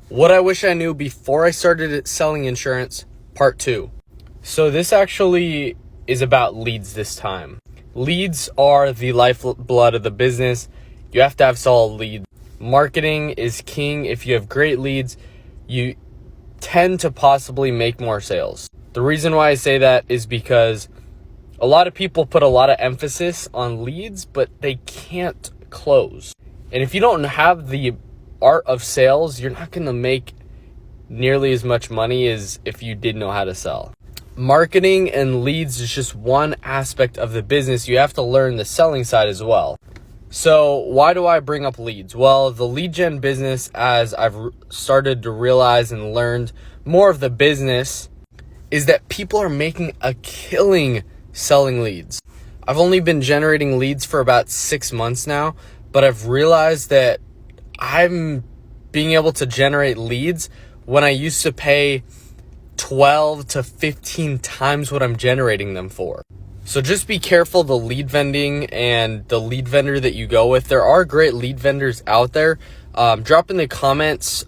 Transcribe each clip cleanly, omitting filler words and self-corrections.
What I wish I knew before I started selling insurance, part 2. So this actually is about leads this time. Leads are the lifeblood of the business. You have to have solid leads. Marketing is king. If you have great leads, you tend to possibly make more sales. The reason why I say that is because a lot of people put a lot of emphasis on leads, but they can't close. And if you don't have the art of sales, you're not going to make nearly as much money as if you did know how to sell. Marketing and leads is just one aspect of the business. You have to learn the selling side as well. So why do I bring up leads? Well, the lead gen business, as I've started to realize and learned more of the business, is that people are making a killing selling leads. I've only been generating leads for about 6 months now, but I've realized that I'm being able to generate leads when I used to pay 12 to 15 times what I'm generating them for. So just be careful the lead vending and the lead vendor that you go with. There are great lead vendors out there. Drop in the comments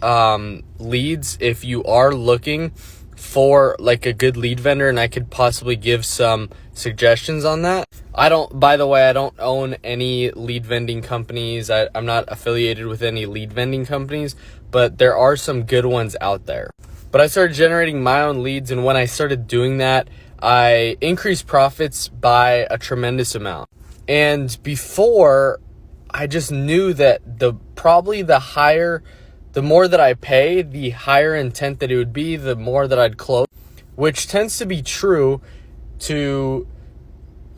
leads if you are looking for like a good lead vendor, and I could possibly give some suggestions on that. By the way, I don't own any lead vending companies. I'm not affiliated with any lead vending companies, but there are some good ones out there. But I started generating my own leads, and when I started doing that, I increased profits by a tremendous amount. And before, I just knew that the more that I pay, the higher intent that it would be, the more that I'd close, which tends to be true to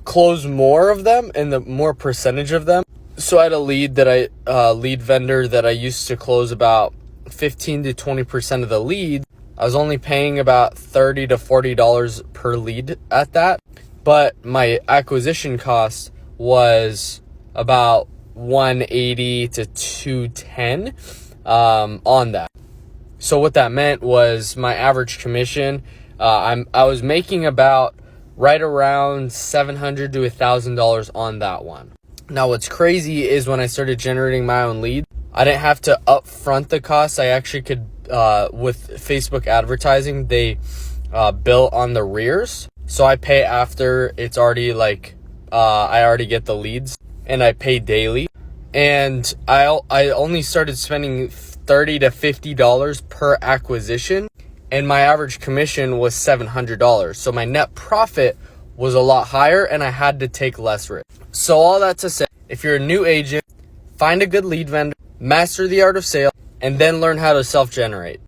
close more of them and the more percentage of them. So I had a lead vendor that I used to close about 15 to 20% of the lead. I was only paying about $30 to $40 per lead at that, but my acquisition cost was about $180 to $210 on that. So what that meant was my average commission, I was making about right around $700 to $1,000 on that one. Now what's crazy is when I started generating my own leads, I didn't have to upfront the costs. I actually could, with Facebook advertising, they bill on the rears. So I pay after it's already I already get the leads, and I pay daily. And I only started spending $30 to $50 per acquisition, and my average commission was $700. So my net profit was a lot higher, and I had to take less risk. So all that to say, if you're a new agent, find a good lead vendor, master the art of sales, and then learn how to self-generate.